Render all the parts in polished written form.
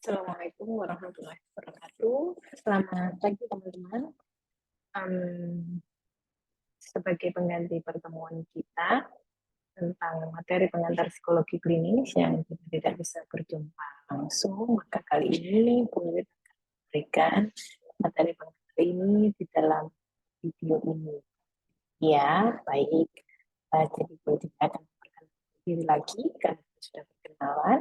Assalamualaikum warahmatullahi wabarakatuh. Selamat pagi teman-teman. Em, Sebagai pengganti pertemuan kita tentang materi pengantar psikologi klinis yang kita tidak bisa berjumpa langsung, maka kali ini Bu Wiwit akan memberikan materi pengantar ini di dalam video ini. Ya, baik. Jadi Bu Wiwit akan memperkenalkan diri lagi karena kita sudah berkenalan.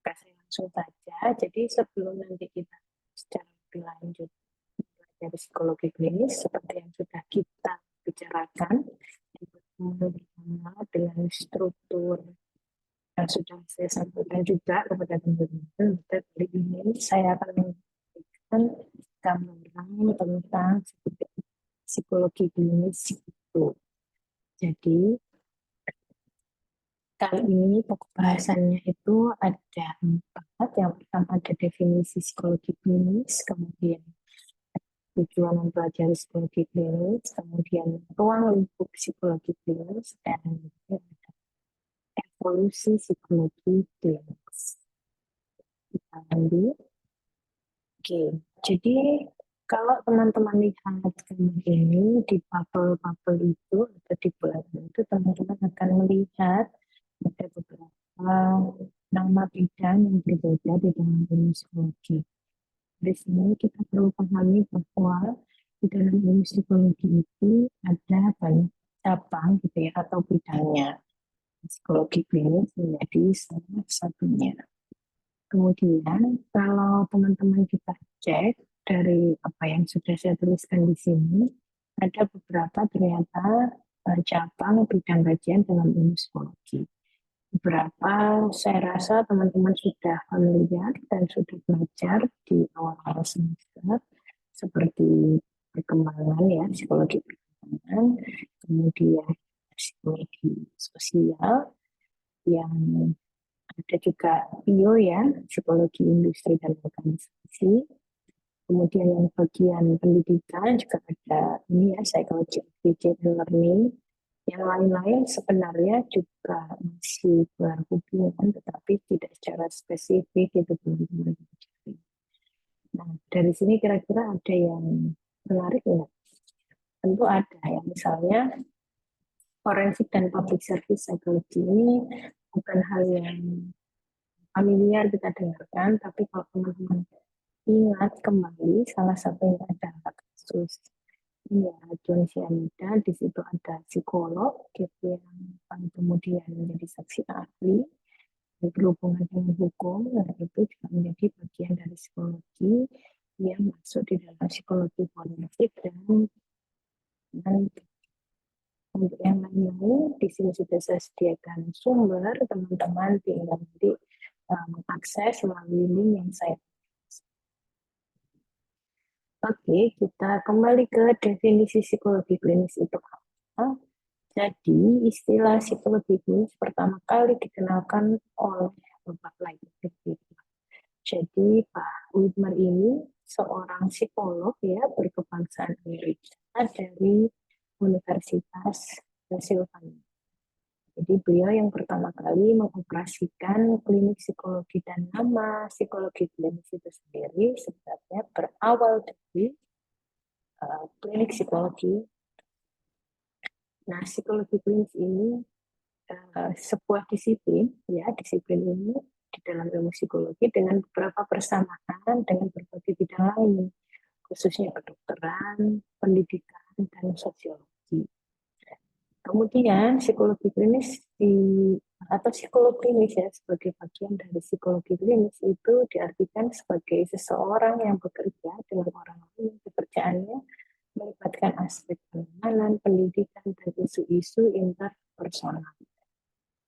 Kasih langsung saja. Jadi sebelum nanti kita secara lebih lanjut dari psikologi klinis seperti yang sudah kita bicarakan bersama dengan struktur yang sudah saya sampaikan juga kepada teman-teman. Kali ini saya akan memberikan gambaran tentang psikologi klinis itu. Jadi kali ini pokok bahasannya itu ada 4. Yang pertama ada definisi psikologi klinis, kemudian tujuan mempelajari psikologi klinis, kemudian ruang lingkup psikologi klinis, dan evolusi psikologi klinis. Kita lanjut. Oke, jadi kalau teman-teman lihat gambar ini di bubble-bubble itu atau di bulan itu, teman-teman akan melihat ada beberapa nama bidang yang berbeda di dalam ilmu psikologi. Di sini kita perlu pahami bahwa di dalam ilmu psikologi itu ada banyak cabang gitu ya atau bidangnya. Psikologi klinis menjadi salah satunya. Kemudian kalau teman-teman kita cek dari apa yang sudah saya tuliskan di sini, ada beberapa ternyata cabang bidang kajian dalam ilmu psikologi. Beberapa saya rasa teman-teman sudah familiar dan sudah belajar di awal-awal semester, seperti perkembangan ya, psikologi perkembangan, kemudian psikologi sosial, yang ada juga bio ya, psikologi industri dan organisasi. Kemudian yang bagian pendidikan juga ada ini ya, psychology of teaching and learning. Yang lain-lain sebenarnya juga masih berhubungan, tetapi tidak secara spesifik itu teman-teman. Nah, dari sini kira-kira ada yang menarik nggak? Tentu ada ya, misalnya forensik dan public service psychology ini bukan hal yang familiar kita dengarkan, tapi kalau teman-teman ingat kembali, salah satunya adalah kasus ya, John Cyanida. Di situ ada psikolog gitu yang kemudian menjadi saksi ahli yang berhubungan dengan hukum. Nah, itu juga menjadi bagian dari psikologi yang masuk di dalam psikologi forensik. Dan untuk yang lain di sini sudah saya sediakan sumber, teman-teman tinggal nanti mengakses melalui link yang saya. Oke, kita kembali ke definisi psikologi klinis itu apa. Jadi, istilah psikologi klinis pertama kali dikenalkan oleh Bapak Leibniz. Jadi, Pak Widmer ini seorang psikolog ya berkebangsaan Amerika dari Universitas Pennsylvania. Jadi beliau yang pertama kali mengoperasikan klinik psikologi, dan nama psikologi klinis itu sendiri sebenarnya berawal dari klinik psikologi. Nah, psikologi klinis ini sebuah disiplin, ya disiplin ini di dalam ilmu psikologi dengan beberapa persamaan dengan berbagai bidang lain, khususnya kedokteran, pendidikan, dan sosiologi. Kemudian psikologi klinis atau psikolog klinis ya sebagai bagian dari psikologi klinis itu diartikan sebagai seseorang yang bekerja dengan orang lain, pekerjaannya melibatkan aspek penanganan, pendidikan, dan isu-isu interpersonal.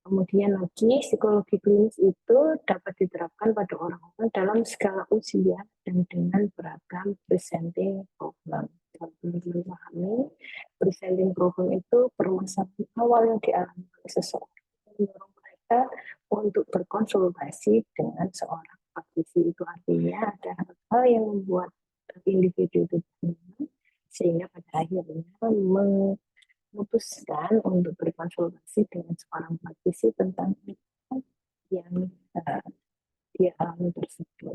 Kemudian lagi, psikologi klinis itu dapat diterapkan pada orang-orang dalam skala usia dan dengan beragam presenting problem. Kalau teman-teman pahami, presenting problem itu permasalahan awal yang dialami oleh seseorang, mendorong mereka untuk berkonsultasi dengan seorang praktisi. Itu artinya ada hal yang membuat individu itu nyaman, sehingga pada akhirnya memutuskan untuk berkonsultasi dengan seorang praktisi tentang yang dia alami tersebut.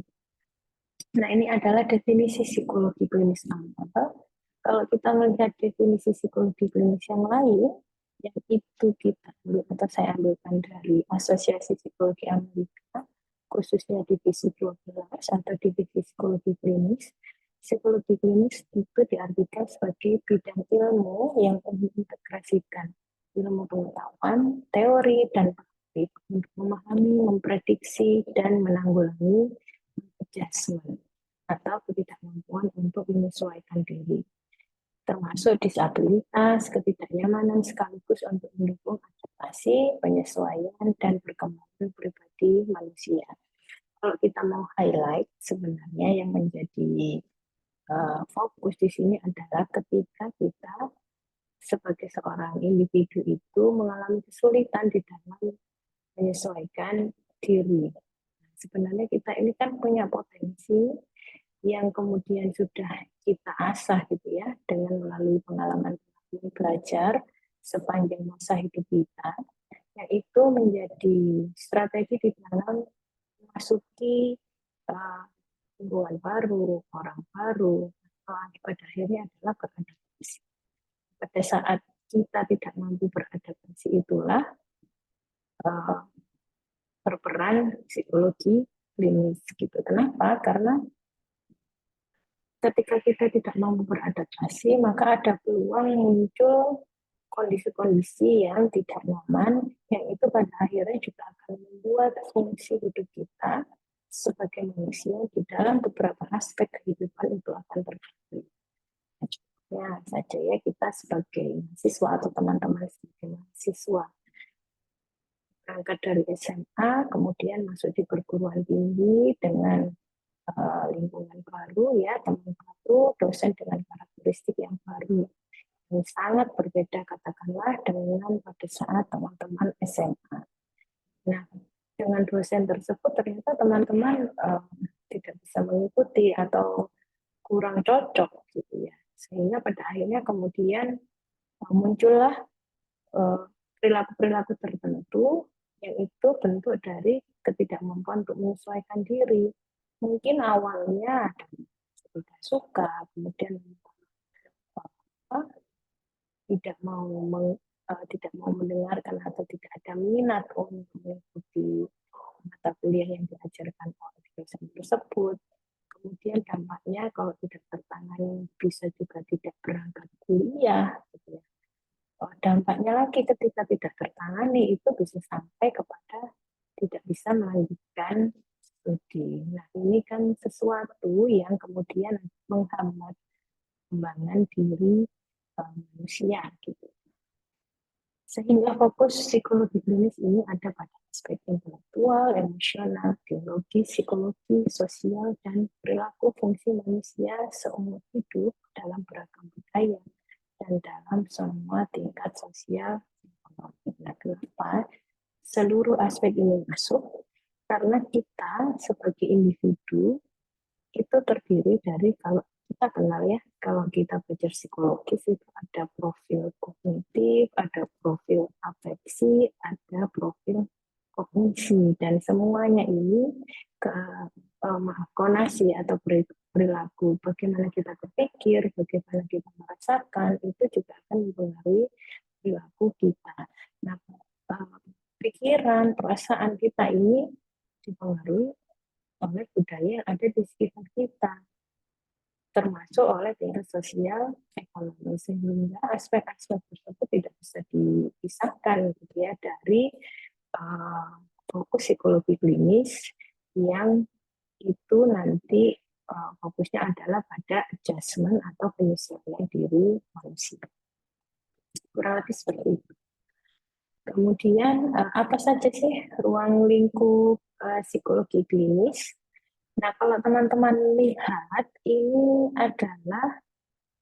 Nah, ini adalah definisi psikologi klinis awal. Kalau kita melihat definisi psikologi klinis yang lain, yang itu kita ambil atau saya ambilkan dari Asosiasi Psikologi Amerika, khususnya divisi 12 atau divisi psikologi klinis. Psikologi klinis itu diartikan sebagai bidang ilmu yang mengintegrasikan ilmu pengetahuan, teori, dan praktik untuk memahami, memprediksi, dan menanggulangi adjustment atau ketidakmampuan untuk menyesuaikan diri, termasuk disabilitas, ketidaknyamanan sekaligus untuk mendukung adaptasi, penyesuaian, dan perkembangan pribadi manusia. Kalau kita mau highlight, sebenarnya yang menjadi fokus di sini adalah ketika kita sebagai seorang individu itu mengalami kesulitan di dalam menyesuaikan diri. Sebenarnya kita ini kan punya potensi yang kemudian sudah kita asah gitu ya dengan melalui pengalaman belajar sepanjang masa hidup kita, yang itu menjadi strategi di dalam memasuki lingkungan baru, orang baru, atau pada akhirnya adalah beradaptasi. Pada saat kita tidak mampu beradaptasi itulah berperan psikologi klinis gitu. Kenapa? Karena ketika kita tidak mampu beradaptasi, maka ada peluang muncul kondisi-kondisi yang tidak nyaman, yang itu pada akhirnya juga akan membuat fungsi hidup kita sebagai manusia di dalam beberapa aspek kehidupan itu akan terganggu. Contohnya saja ya, kita sebagai mahasiswa atau teman-teman sebagai mahasiswa berangkat dari SMA, kemudian masuk di perguruan tinggi dengan lingkungan baru ya, teman baru, dosen dengan karakteristik yang baru, yang sangat berbeda katakanlah dengan pada saat teman-teman SMA. Nah, dengan dosen tersebut ternyata teman-teman tidak bisa mengikuti atau kurang cocok gitu ya, sehingga pada akhirnya kemudian muncullah perilaku-perilaku tertentu yang itu bentuk dari ketidakmampuan untuk menyesuaikan diri. Mungkin awalnya tidak suka, kemudian tidak mau tidak mau mendengarkan atau tidak ada minat untuk mengikuti mata kuliah yang diajarkan oleh dosen tersebut. Kemudian dampaknya kalau tidak tertangani bisa juga tidak berangkat kuliah. Gitu ya. Dampaknya lagi ketika tidak tertangani itu bisa sampai kepada tidak bisa melanjutkan studi. Nah, ini kan sesuatu yang kemudian menghambat pengembangan diri manusia gitu. Sehingga fokus psikologi klinis ini ada pada aspek intelektual, emosional, biologi, psikologi, sosial, dan perilaku fungsi manusia seumur hidup dalam beragam budaya dan dalam semua tingkat sosial ekonomi. Nah, kenapa seluruh aspek ini masuk? Karena kita sebagai individu itu terdiri dari, kalau kita kenal ya, kalau kita belajar psikologis itu ada profil kognitif, ada profil afeksi, ada profil kognisi, dan semuanya ini ke konasi atau perilaku, bagaimana kita berpikir, bagaimana kita merasakan, itu juga akan mempengaruhi perilaku kita. Nah, pikiran, perasaan kita ini dipengaruhi oleh budaya yang ada di sekitar kita, termasuk oleh tingkat sosial ekonomi, sehingga aspek-aspek tersebut tidak bisa dipisahkan gitu ya dari fokus psikologi klinis yang itu nanti fokusnya adalah pada adjustment atau penyesuaian diri manusia. Kurang lebih seperti itu. Kemudian apa saja sih ruang lingkup psikologi klinis? Nah, kalau teman-teman lihat, ini adalah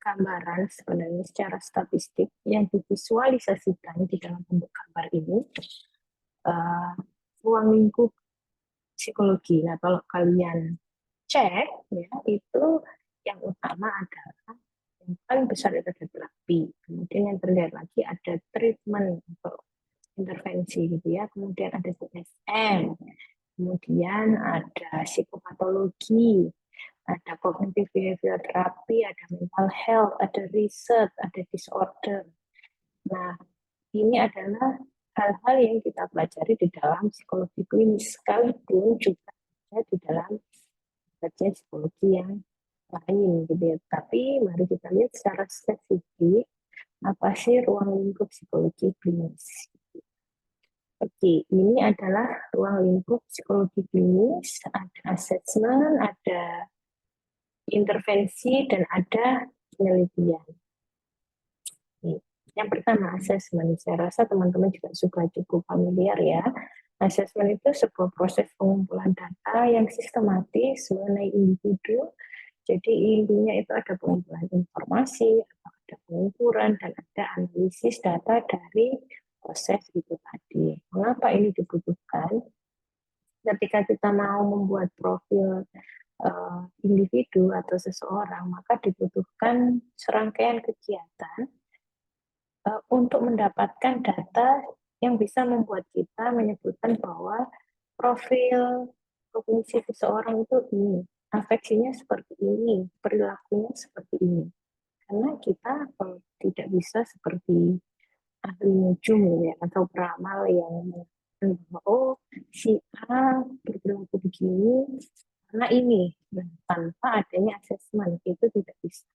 gambaran sebenarnya secara statistik yang divisualisasikan di dalam bentuk gambar ini. Ruang lingkup psikologi. Nah, kalau kalian cek, ya, itu yang utama adalah yang paling besar itu ada terapi. Kemudian yang terlihat lagi ada treatment atau intervensi gitu ya. Kemudian ada CSM. Kemudian ada psikopatologi, ada cognitive behavior therapy, ada mental health, ada research, ada disorder. Nah, ini adalah hal-hal yang kita pelajari di dalam psikologi klinis, sekalipun juga ada di dalam kajian psikologi yang lain gitu ya. Tapi mari kita lihat secara spesifik apa sih ruang lingkup psikologi klinis. Oke, ini adalah ruang lingkup psikologi klinis, ada assessment, ada intervensi, dan ada penelitian. Yang pertama, assessment. Saya rasa teman-teman juga sudah cukup familiar ya. Assessment itu sebuah proses pengumpulan data yang sistematis mengenai individu. Jadi intinya itu ada pengumpulan informasi, ada pengukuran, dan ada analisis data dari proses itu tadi. Mengapa ini dibutuhkan? Ketika kita mau membuat profil individu atau seseorang, maka dibutuhkan serangkaian kegiatan untuk mendapatkan data yang bisa membuat kita menyebutkan bahwa profil kognisi seseorang itu ini, afeksinya seperti ini, perilakunya seperti ini. Karena kita tidak bisa seperti ahli nujum ya, atau peramal yang mengatakan bahwa oh si A berperilaku begini karena ini, dan tanpa adanya asesmen itu tidak bisa.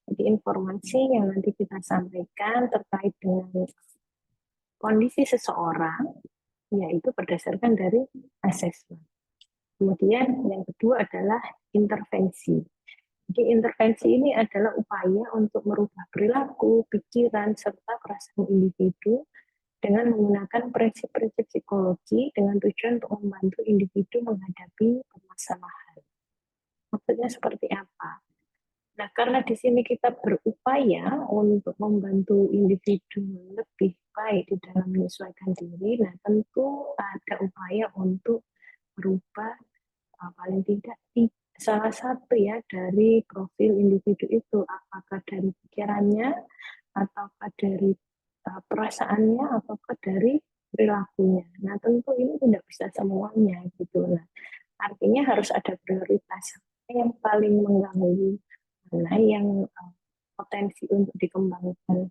Jadi informasi yang nanti kita sampaikan terkait dengan kondisi seseorang, yaitu berdasarkan dari asesmen. Kemudian yang kedua adalah intervensi. Jadi intervensi ini adalah upaya untuk merubah perilaku, pikiran, serta perasaan individu dengan menggunakan prinsip-prinsip psikologi dengan tujuan untuk membantu individu menghadapi permasalahan. Maksudnya seperti apa? Nah, karena di sini kita berupaya untuk membantu individu lebih baik di dalam menyesuaikan diri, nah tentu ada upaya untuk merubah paling tidak salah satu ya dari profil individu itu, apakah dari pikirannya, ataukah dari perasaannya, ataukah dari perilakunya. Nah, tentu ini tidak bisa semuanya gitu. Nah, artinya harus ada prioritas yang paling mengganggu, mana yang potensi untuk dikembangkan.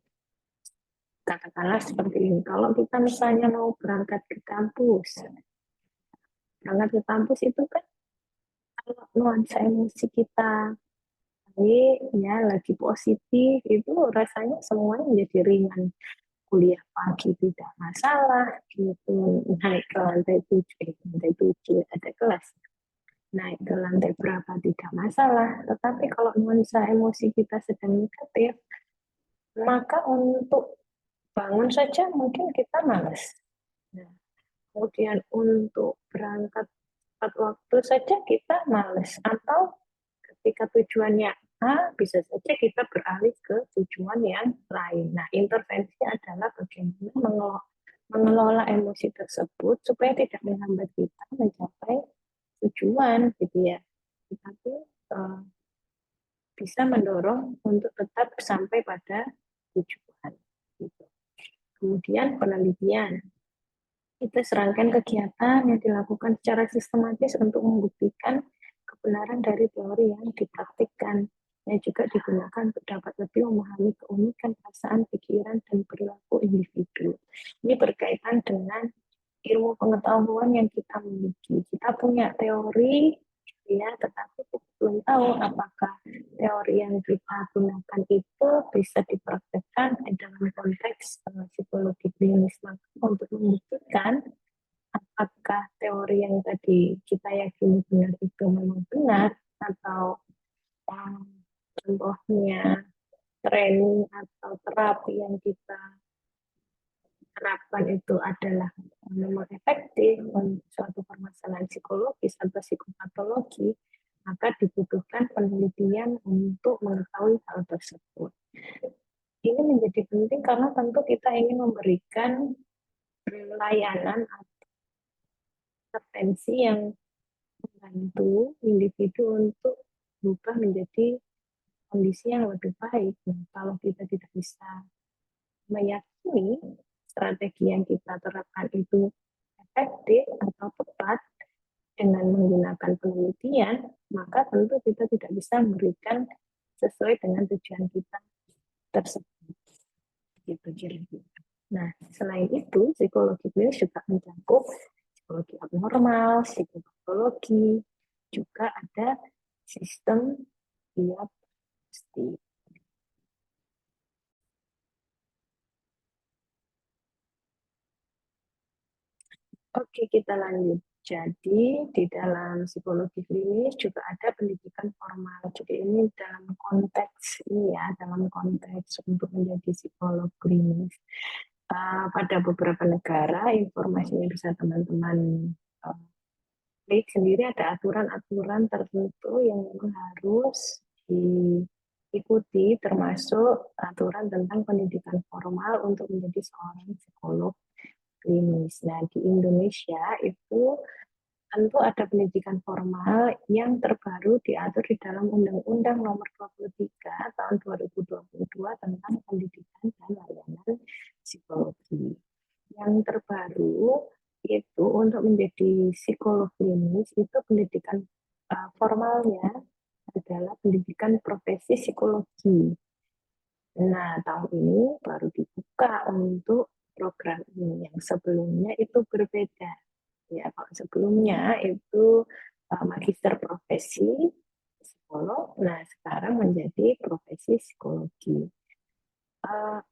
Katakanlah seperti ini, kalau kita misalnya mau berangkat ke kampus itu kan kalau nuansa emosi kita baik, ya lagi positif, itu rasanya semuanya menjadi ringan. Kuliah pagi tidak masalah, gitu, naik ke lantai tujuh ada kelas, naik ke lantai berapa tidak masalah. Tetapi kalau nuansa emosi kita sedang negatif, maka untuk bangun saja mungkin kita malas. Nah, kemudian untuk berangkat tepat waktu saja kita malas. Atau ketika tujuannya A, bisa saja kita beralih ke tujuan yang lain. Nah, intervensi adalah bagaimana mengelola emosi tersebut supaya tidak menghambat kita mencapai tujuan, gitu ya. Tetapi bisa mendorong untuk tetap sampai pada tujuan. Gitu. Kemudian penelitian. Itu serangkaian kegiatan yang dilakukan secara sistematis untuk membuktikan kebenaran dari teori yang dipraktikkan, yang juga digunakan untuk dapat lebih memahami keunikan perasaan, pikiran, dan perilaku individu. Ini berkaitan dengan ilmu pengetahuan yang kita miliki. Kita punya teori, ya, tetapi kita belum tahu apakah teori yang kita gunakan itu bisa dipraktekkan dalam konteks psikologi klinis. Maka untuk membuktikan apakah teori yang tadi kita yakini benar itu memang benar, atau contohnya training atau terapi yang kita terapkan itu adalah memang efektif untuk suatu permasalahan psikologis atau psikopatologi, maka dibutuhkan penelitian untuk mengetahui hal tersebut. Ini menjadi penting karena tentu kita ingin memberikan layanan atau intervensi yang membantu individu untuk berubah menjadi kondisi yang lebih baik. Nah, kalau kita tidak bisa meyakini strategi yang kita terapkan itu efektif atau tepat dengan menggunakan penelitian, maka tentu kita tidak bisa memberikan sesuai dengan tujuan kita tersebut. Gitu kira-kira. Nah, selain itu, psikologi klinis juga mencakup psikologi abnormal, psikopatologi, juga ada sistem diagnostik. Oke, kita lanjut. Jadi, di dalam psikologi klinis juga ada pendidikan formal. Jadi, ini dalam konteks ini ya, dalam konteks untuk menjadi psikolog klinis. Pada beberapa negara, informasinya bisa teman-teman klik sendiri, ada aturan-aturan tertentu yang memang harus diikuti, termasuk aturan tentang pendidikan formal untuk menjadi seorang psikolog klinis. Nah, di Indonesia itu tentu ada pendidikan formal yang terbaru diatur di dalam Undang-Undang Nomor 23 Tahun 2022 tentang Pendidikan dan Layanan Psikologi. Yang terbaru itu untuk menjadi psikolog klinis itu pendidikan formalnya adalah pendidikan profesi psikologi. Nah, tahun ini baru dibuka untuk program ini. Yang sebelumnya itu berbeda. Ya, kalau sebelumnya itu magister profesi psikolog, nah sekarang menjadi profesi psikologi.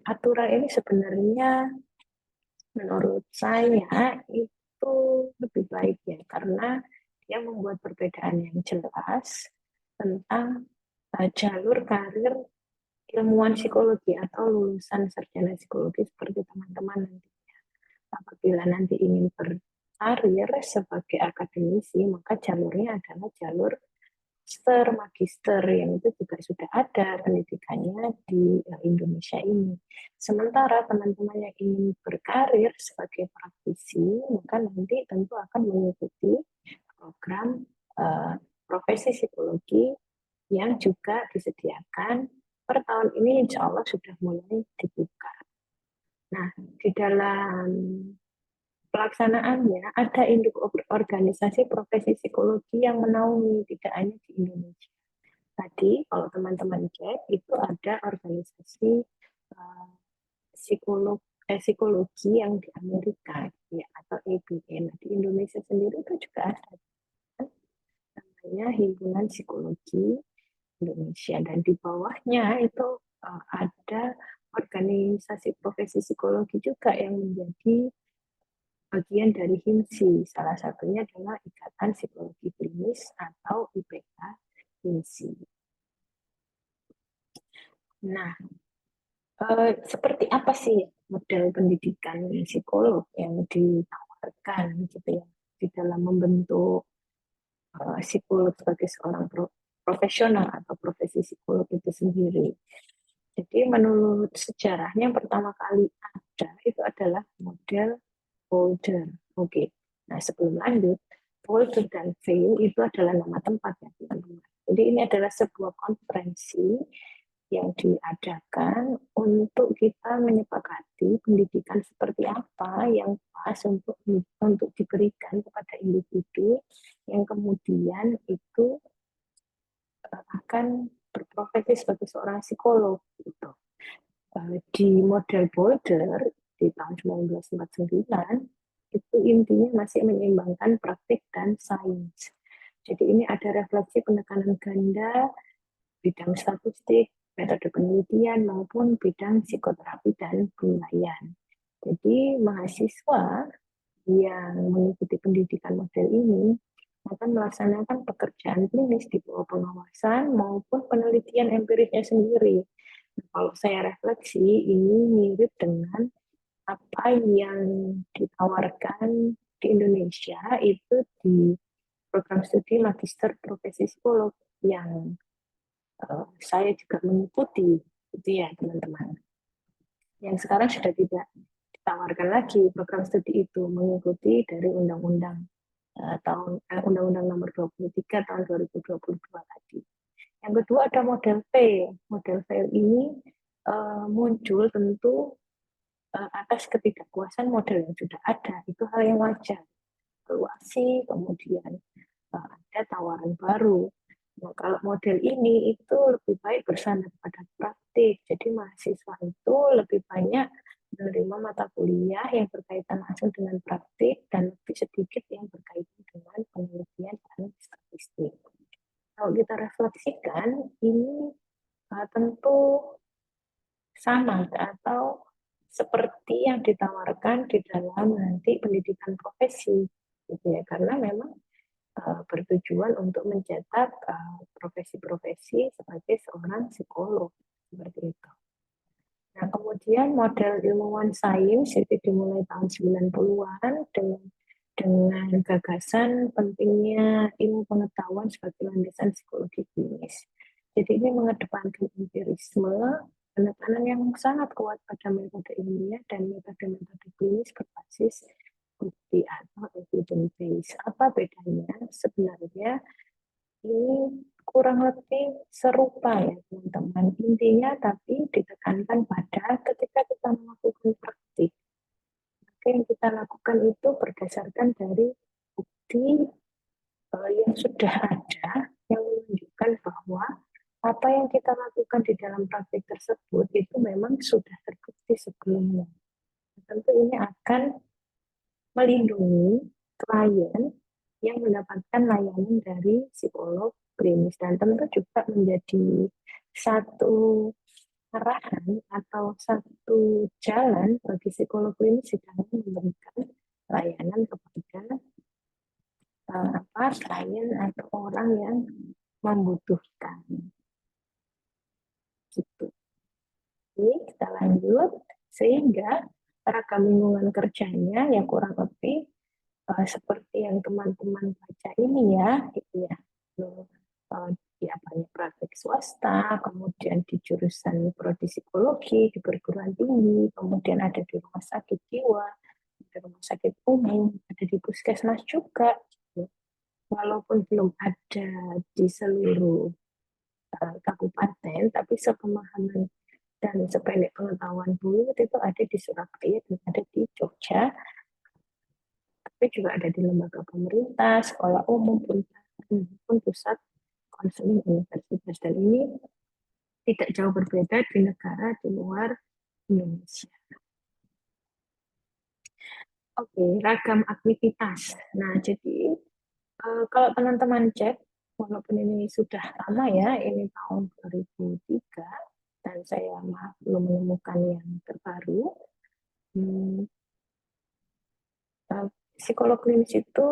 Aturan ini sebenarnya menurut saya itu lebih baik ya, karena dia membuat perbedaan yang jelas tentang jalur karir ilmuwan psikologi atau lulusan sarjana psikologi seperti teman-teman nanti. Apabila nanti ingin berkarir sebagai akademisi, maka jalurnya adalah jalur master, magister yang itu juga sudah ada pendidikannya di Indonesia ini. Sementara teman-teman yang ingin berkarir sebagai praktisi, maka nanti tentu akan mengikuti program profesi psikologi yang juga disediakan per tahun ini, insya Allah sudah mulai dibuka. Nah, di dalam pelaksanaannya ada induk organisasi profesi psikologi yang menaungi, tidak hanya di Indonesia. Tadi kalau teman-teman cek itu ada organisasi uh, psikolog psikologi yang di Amerika ya, atau APA. Nah, di Indonesia sendiri itu juga ada namanya Himpunan Psikologi Indonesia, dan di bawahnya itu ada organisasi profesi psikologi juga yang menjadi bagian dari HIMSI. Salah satunya adalah Ikatan Psikologi Klinis atau IPK HIMSI. Nah, seperti apa sih model pendidikan psikolog yang ditawarkan gitu ya di dalam membentuk psikolog sebagai seorang profesional atau profesi psikolog itu sendiri. Jadi menurut sejarahnya yang pertama kali ada itu adalah model Boulder. Oke. Nah, sebelum lanjut, Boulder dan Vail itu adalah nama tempat ya, teman-teman. Jadi ini adalah sebuah konferensi yang diadakan untuk kita menyepakati pendidikan seperti apa yang pas untuk diberikan kepada individu yang kemudian itu akan berprofesi sebagai seorang psikolog gitu. Di model Boulder di tahun 1949 itu intinya masih menyeimbangkan praktik dan sains. Jadi ini ada refleksi penekanan ganda, bidang statistik, metode penelitian, maupun bidang psikoterapi dan penilaian. Jadi mahasiswa yang mengikuti pendidikan model ini akan melaksanakan pekerjaan klinis di bawah pengawasan maupun penelitian empirisnya sendiri. Nah, kalau saya refleksi, ini mirip dengan apa yang ditawarkan di Indonesia itu di program studi magister profesi psikolog yang saya juga mengikuti, itu ya teman-teman. Yang sekarang sudah tidak ditawarkan lagi program studi itu, mengikuti dari undang-undang Undang-Undang Nomor 23 Tahun 2022 tadi. Yang kedua ada model fail. Model fail ini muncul tentu atas ketidakpuasan model yang sudah ada. Itu hal yang wajar. Evaluasi, kemudian ada tawaran baru. Nah, kalau model ini itu lebih baik bersandar pada praktik. Jadi mahasiswa itu lebih banyak menerima mata kuliah yang berkaitan langsung dengan praktik dan lebih sedikit yang berkaitan dengan penelitian dan statistik. Kalau kita refleksikan, ini tentu sama atau seperti yang ditawarkan di dalam nanti pendidikan profesi, gitu ya. Karena memang bertujuan untuk mencetak profesi-profesi sebagai seorang psikolog seperti itu. Nah, kemudian model ilmuwan sains itu dimulai tahun 90-an dengan gagasan pentingnya ilmu pengetahuan sebagai landasan psikologi klinis. Jadi ini mengedepankan empirisme, penekanan yang sangat kuat pada metode ilmiah dan metode-metode klinis berbasis bukti atau evidence base. Apa bedanya? Sebenarnya ini kurang lebih serupa ya teman-teman. Intinya tapi ditekankan pada ketika kita melakukan praktik. Maka yang kita lakukan itu berdasarkan dari bukti yang sudah ada yang menunjukkan bahwa apa yang kita lakukan di dalam praktik tersebut itu memang sudah terbukti sebelumnya. Tentu ini akan melindungi klien yang mendapatkan layanan dari psikolog klinis dan tentu juga menjadi satu arahan atau satu jalan bagi psikolog klinis di dalam memberikan layanan kepada klien atau orang yang membutuhkan. Gitu. Ini kita lanjut sehingga ragam lingkungan kerjanya yang kurang lebih seperti yang teman-teman baca ini ya, gitu ya. Ya banyak praktek swasta, kemudian di jurusan prodi psikologi, di perguruan tinggi, kemudian ada di rumah sakit jiwa, di rumah sakit umum, ada di puskesmas juga. Gitu. Walaupun belum ada di seluruh kabupaten, tapi sepemahaman dan sependek pengetahuan dulu itu ada di Surabaya dan ada di Jogja, tapi juga ada di lembaga pemerintah, sekolah umum, pun pusat konseling universitas. Dan ini tidak jauh berbeda di negara di luar Indonesia. Oke, ragam aktivitas. Nah, jadi kalau teman-teman cek, walaupun ini sudah lama ya, ini tahun 2003, dan saya belum menemukan yang terbaru, psikolog klinis itu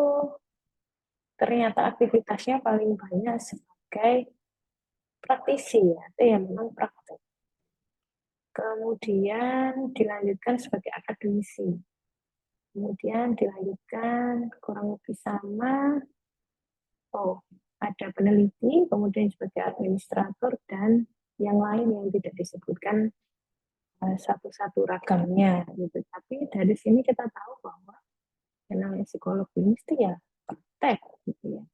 ternyata aktivitasnya paling banyak sebagai praktisi ya, itu yang memang praktek. Kemudian dilanjutkan sebagai akademisi. Kemudian dilanjutkan kurang lebih sama, ada peneliti, kemudian sebagai administrator, dan yang lain yang tidak disebutkan satu-satu ragamnya. Gitu. Tapi dari sini kita tahu bahwa yang namanya psikolog klinis itu ya praktek. Gitu ya.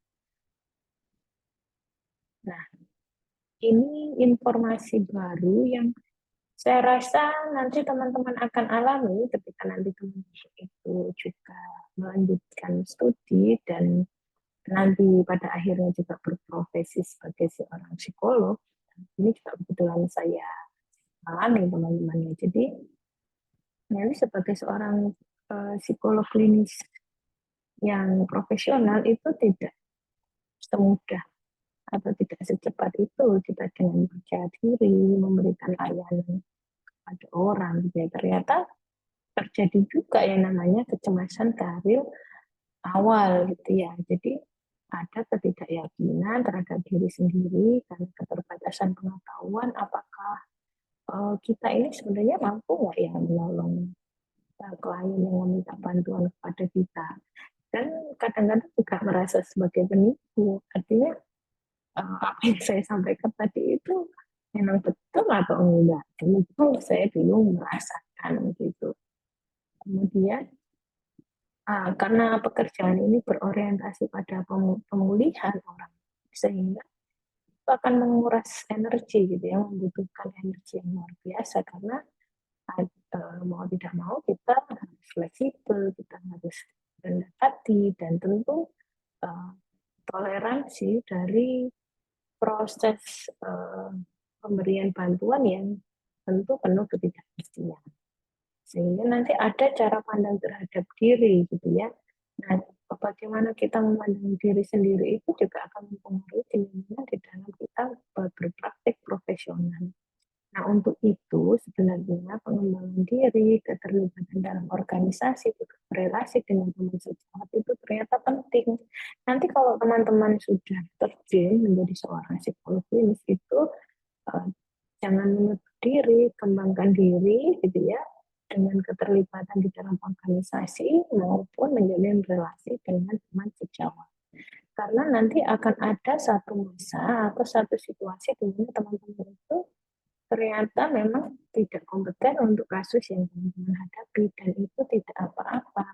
Nah, ini informasi baru yang saya rasa nanti teman-teman akan alami ketika nanti teman-teman itu juga melanjutkan studi dan nanti pada akhirnya juga berprofesi sebagai seorang psikolog. Ini juga kebetulan saya alami teman-temannya. Jadi nanti sebagai seorang psikolog klinis yang profesional itu tidak semudah atau tidak secepat itu kita dengan percaya diri memberikan layanan kepada orang. Jadi ternyata terjadi juga yang namanya kecemasan karir awal gitu ya. Jadi ada ketidakyakinan terhadap diri sendiri karena keterbatasan pengetahuan apakah kita ini sebenarnya mampu nggak ya menolong klien yang meminta bantuan kepada kita. Dan kadang-kadang juga merasa sebagai penipu. Artinya apa yang saya sampaikan tadi itu memang betul atau enggak. Dan itu saya dulu merasakan gitu. Kemudian karena pekerjaan ini berorientasi pada pemulihan orang, sehingga itu akan menguras energi gitu ya, membutuhkan energi yang luar biasa karena mau tidak mau kita harus fleksibel, kita harus rendah hati dan tentu toleransi dari proses pemberian bantuan yang tentu penuh ketidakpastian. Sehingga nanti ada cara pandang terhadap diri gitu ya. Nah, bagaimana kita memandang diri sendiri itu juga akan mempengaruhi gimana di dalam kita berpraktik profesional. Nah, untuk itu sebenarnya pengembangan diri, keterlibatan dalam organisasi, relasi dengan teman sejawat itu ternyata penting. Nanti kalau teman-teman sudah terjun menjadi seorang psikolog klinis itu uh, jangan menutup diri, kembangkan diri gitu ya, dengan keterlibatan di dalam organisasi maupun menjalin relasi dengan teman sejawat. Karena nanti akan ada satu masa atau satu situasi di mana teman-teman itu ternyata memang tidak kompeten untuk kasus yang teman-teman hadapi dan itu tidak apa-apa.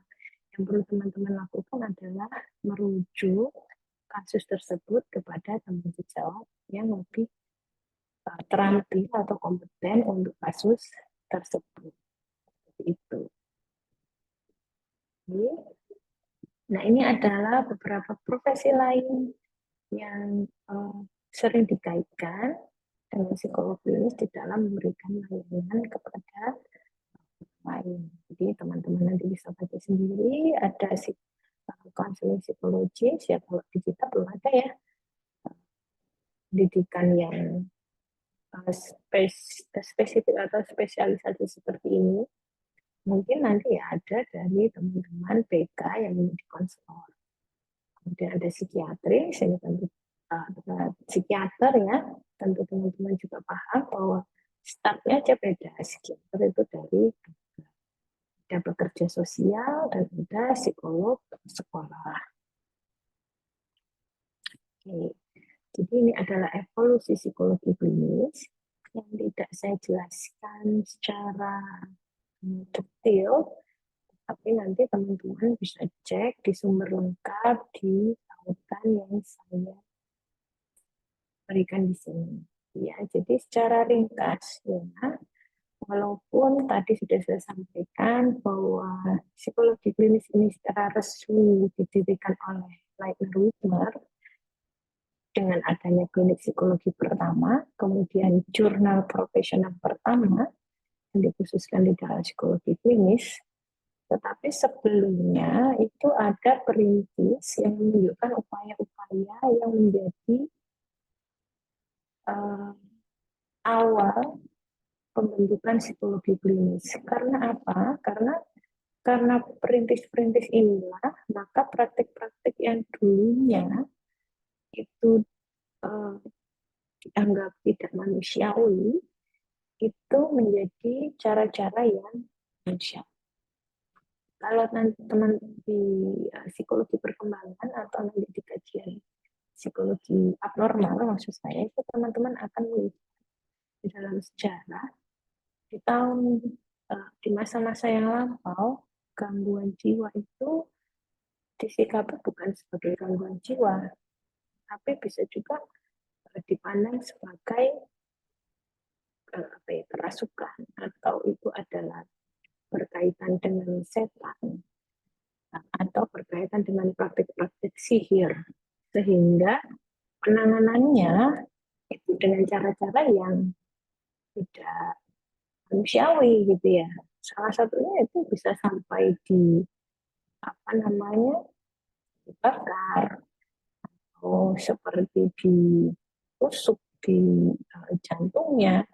Yang perlu teman-teman lakukan adalah merujuk kasus tersebut kepada teman sejawat yang lebih terampil atau kompeten untuk kasus tersebut. Itu. Nah, ini adalah beberapa profesi lain yang sering dikaitkan dengan psikolog klinis di dalam memberikan layanan kepada lain. Jadi teman-teman nanti bisa baca sendiri, ada konseling psikologis, ya kalau di kita belum ada ya pendidikan yang spesifik atau spesialisasi seperti ini. Mungkin nanti ya ada dari teman-teman PK yang menjadi konselor. Kemudian ada psikiatri, saya tentu psikiater ya, tentu teman-teman juga paham bahwa startnya aja beda. Psikiater itu dari ada pekerja sosial dan ada psikolog sekolah. Oke. Jadi ini adalah evolusi psikologi klinis yang tidak saya jelaskan secara detail, tapi nanti teman-teman bisa cek di sumber lengkap di tautan yang saya berikan di sini. Ya, jadi secara ringkas ya, walaupun tadi sudah saya sampaikan bahwa psikologi klinis ini secara resmi didirikan oleh Leitner Wigner dengan adanya klinik psikologi pertama, kemudian jurnal profesional pertama yang dikhususkan di dalam psikologi klinis, tetapi sebelumnya itu ada perintis yang menunjukkan upaya-upaya yang menjadi awal pembentukan psikologi klinis. Karena apa? Karena perintis-perintis inilah, maka praktik-praktik yang dulunya itu dianggap tidak manusiawi, itu menjadi cara-cara yang manusiawi. Kalau nanti teman di psikologi perkembangan atau nanti di kajian psikologi abnormal, maksud saya itu teman-teman akan melihat di dalam sejarah di tahun di masa-masa yang lampau gangguan jiwa itu disikapi bukan sebagai gangguan jiwa, tapi bisa juga dipandang sebagai kerasukan atau itu adalah berkaitan dengan setan atau berkaitan dengan praktik-praktik sihir, sehingga penanganannya itu dengan cara-cara yang tidak manusiawi gitu ya. Salah satunya itu bisa sampai di apa namanya dibakar atau seperti ditusuk di jantungnya,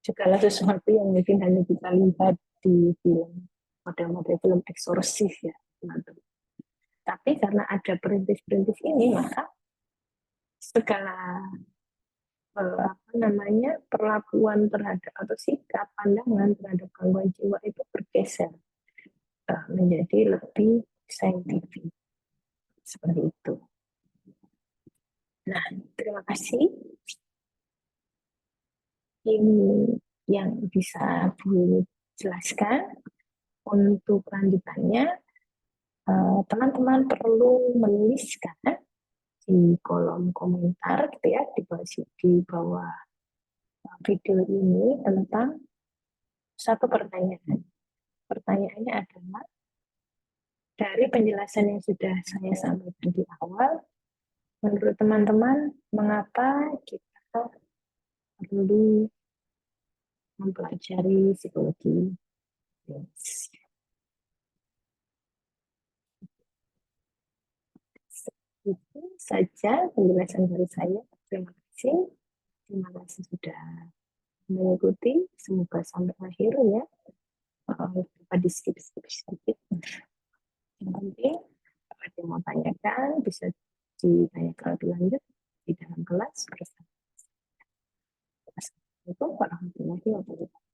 segala sesuatu yang mungkin hanya kita lihat di film, model-model film eksorsis ya teman-teman. Tapi karena ada perintis-perintis ini, maka segala apa namanya perlakuan terhadap atau sikap pandangan terhadap gangguan jiwa itu bergeser menjadi lebih saintifik seperti itu. Nah, terima kasih. Ini yang bisa Bu jelaskan. Untuk lanjutannya, teman-teman perlu menuliskan di kolom komentar gitu ya, di bawah video ini tentang satu pertanyaan. Pertanyaannya adalah, dari penjelasan yang sudah saya sampaikan di awal, Menurut teman-teman, mengapa kita perlu mempelajari psikologi? Yes. Itu saja penjelasan dari saya. Terima kasih. Terima kasih sudah mengikuti. Semoga sampai akhir ya. Dapat di skip sedikit. Yang penting, kalau ada yang mau tanyakan, bisa ditanyakan lebih lanjut di dalam kelas bersama. Assalamualaikum warahmatullahi wabarakatuh.